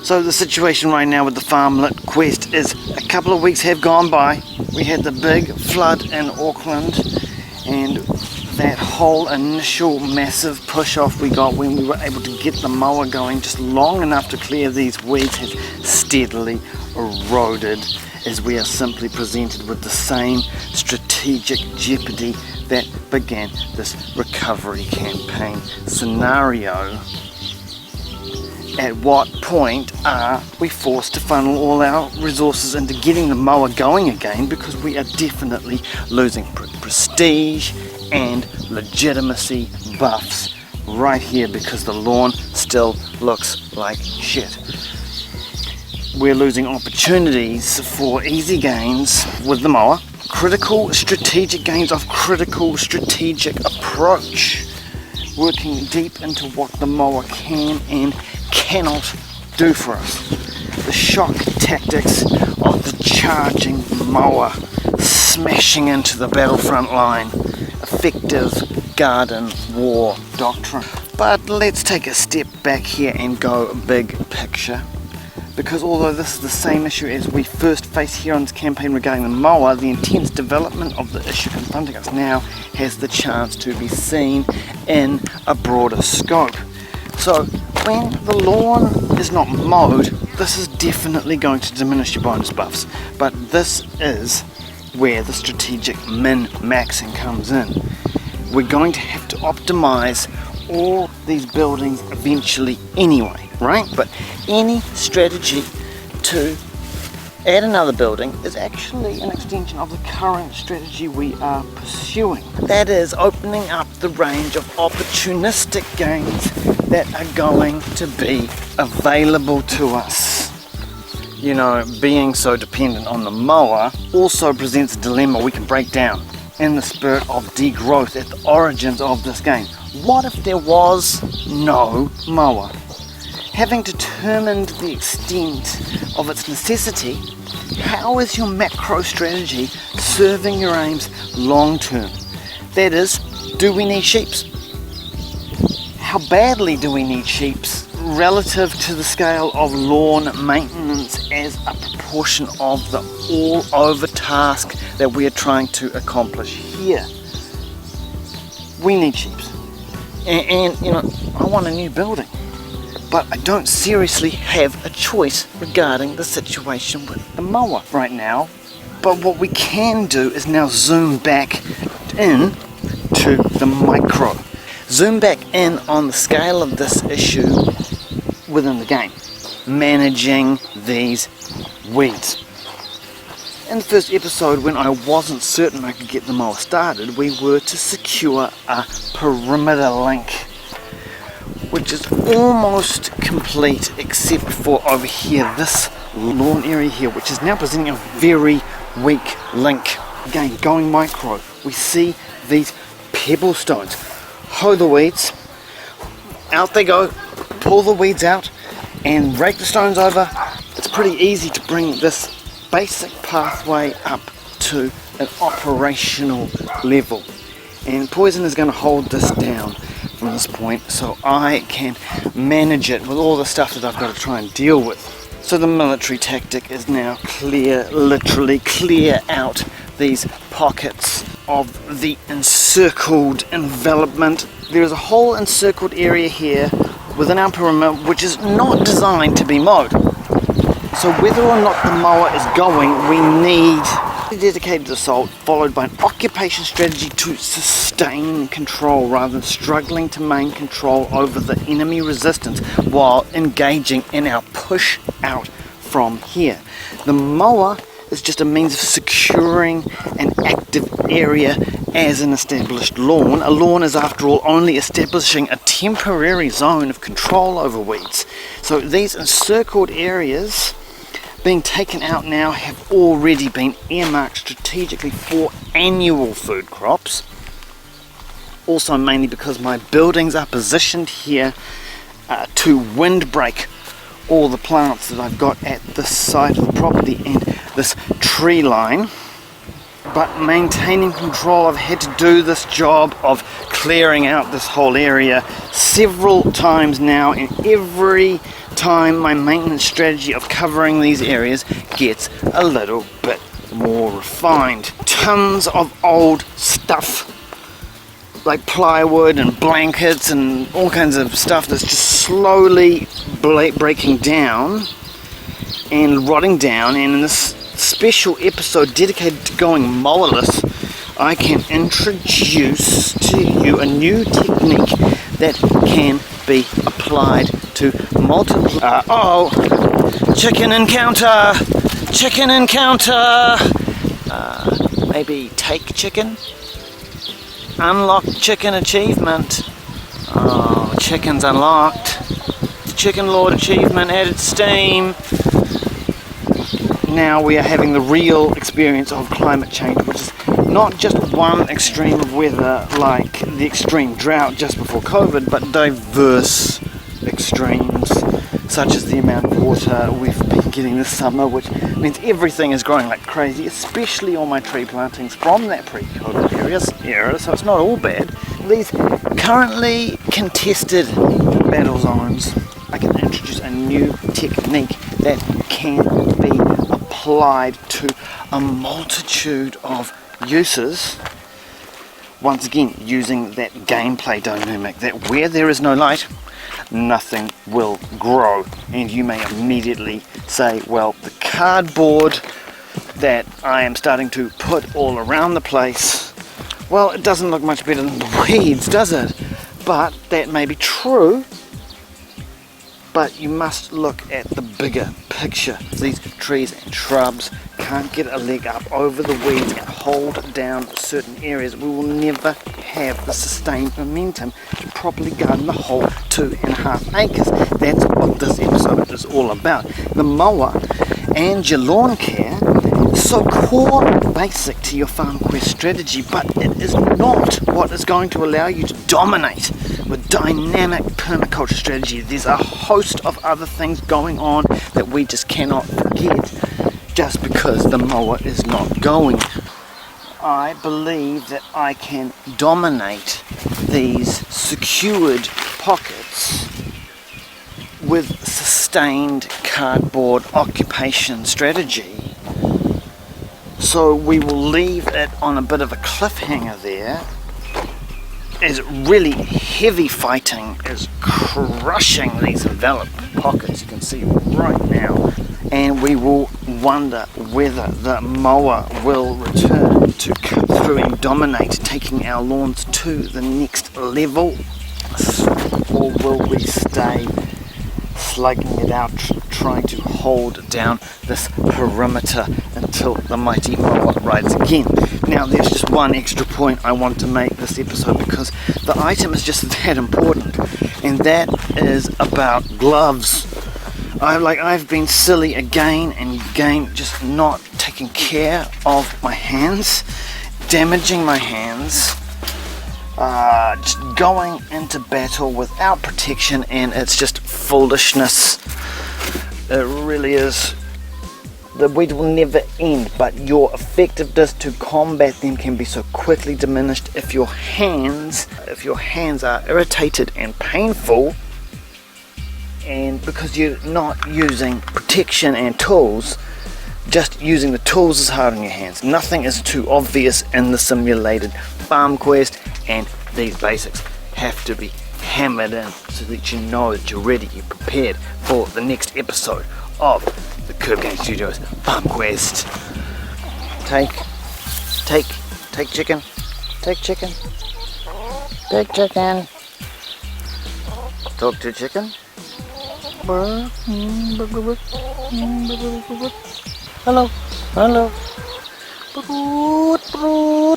So the situation right now with the Farmlet Quest is a couple of weeks have gone by. We had the big flood in Auckland, and that whole initial massive push off we got when we were able to get the mower going just long enough to clear these weeds has steadily eroded, as we are simply presented with the same strategic jeopardy that began this recovery campaign scenario. At what point are we forced to funnel all our resources into getting the mower going again, because we are definitely losing prestige and legitimacy buffs right here because the lawn still looks like shit. We're losing opportunities for easy gains with the mower, critical strategic gains of critical strategic approach, working deep into what the mower can and cannot do for us. The shock tactics of the charging mower smashing into the battlefront line. Effective garden war doctrine. But let's take a step back here and go big picture. Because although this is the same issue as we first faced here on this campaign regarding the mower, the intense development of the issue confronting us now has the chance to be seen in a broader scope. So when the lawn is not mowed, this is definitely going to diminish your bonus buffs. But this is where the strategic min-maxing comes in. We're going to have to optimize all these buildings eventually anyway, right? But any strategy to add another building is actually an extension of the current strategy we are pursuing. That is opening up the range of opportunistic gains that are going to be available to us. You know, being so dependent on the mower also presents a dilemma we can break down in the spirit of degrowth at the origins of this game. What if there was no mower? Having determined the extent of its necessity, how is your macro strategy serving your aims long term? That is, do we need sheeps? How badly do we need sheeps relative to the scale of lawn maintenance as a proportion of the all-over task that we are trying to accomplish here? We need sheeps. And you know, I want a new building. But I don't seriously have a choice regarding the situation with the mower right now. But what we can do is now zoom back in to the micro. Zoom back in on the scale of this issue within the game. Managing these weeds. In the first episode, when I wasn't certain I could get the mower started, we were to secure a perimeter link, which is almost complete except for over here, this lawn area here, which is now presenting a very weak link. Again, going micro, we see these pebble stones. Hoe the weeds, out they go, pull the weeds out and rake the stones over. It's pretty easy to bring this basic pathway up to an operational level. And Poison is going to hold this down from this point so I can manage it with all the stuff that I've got to try and deal with. So the military tactic is now clear, literally clear out these pockets of the encircled envelopment. There is a whole encircled area here within our perimeter which is not designed to be mowed. So whether or not the mower is going, we need a dedicated assault followed by an occupation strategy to sustain control rather than struggling to maintain control over the enemy resistance while engaging in our push out from here. The mower is just a means of securing an active area as an established lawn. A lawn is after all only establishing a temporary zone of control over weeds. So these encircled areas being taken out now have already been earmarked strategically for annual food crops. Also mainly because my buildings are positioned here to windbreak all the plants that I've got at this side of the property and this tree line. But maintaining control, I've had to do this job of clearing out this whole area several times now, and every time, my maintenance strategy of covering these areas gets a little bit more refined. Tons of old stuff like plywood and blankets and all kinds of stuff that's just slowly breaking down and rotting down, and in this special episode dedicated to going mowerless, I can introduce to you a new technique that can be applied to multiple chicken encounter! Chicken encounter! Maybe take chicken? Unlock chicken achievement. Oh, chicken's unlocked. Chicken Lord achievement added to Steam. Now we are having the real experience of climate change, which is not just one extreme of weather like the extreme drought just before COVID, but diverse extremes, such as the amount of water we've been getting this summer, which means everything is growing like crazy, especially all my tree plantings from that pre-COVID era, so it's not all bad. These currently contested battle zones, I can introduce a new technique that can be applied to a multitude of uses. Once again, using that gameplay dynamic that where there is no light, nothing will grow. And you may immediately say, well, the cardboard that I am starting to put all around the place, well, it doesn't look much better than the weeds, does it? But that may be true, but you must look at the bigger picture. These trees and shrubs can't get a leg up over the weeds and hold down certain areas. We will never have the sustained momentum to properly garden the whole 2.5 acres. That's what this episode is all about. The mower and your lawn care is so core basic to your FarmQuest strategy, but it is not what is going to allow you to dominate with dynamic permaculture strategy. There's a host of other things going on that we just cannot forget just because the mower is not going. I believe that I can dominate these secured pockets with sustained cardboard occupation strategy. So we will leave it on a bit of a cliffhanger there, as really heavy fighting is crushing these enveloped pockets, you can see right now, and we will wonder whether the mower will return to cut through and dominate, taking our lawns to the next level, or will we stay slugging it out, trying to hold down this perimeter until the mighty mower rides again. Now there's just one extra point I want to make this episode, because the item is just that important, and that is about gloves. I've been silly again and again, just not taking care of my hands, damaging my hands, just going into battle without protection, and it's just foolishness. It really is. The weed will never end, but your effectiveness to combat them can be so quickly diminished if your hands are irritated and painful, and because you're not using protection and tools. Just using the tools is hard on your hands. Nothing is too obvious in the simulated FarmQuest, and these basics have to be hammered in so that you know that you're ready, you're prepared for the next episode of the Kurb Game Studios FarmQuest. Take chicken. Take chicken. Take chicken. Talk to chicken. Hello.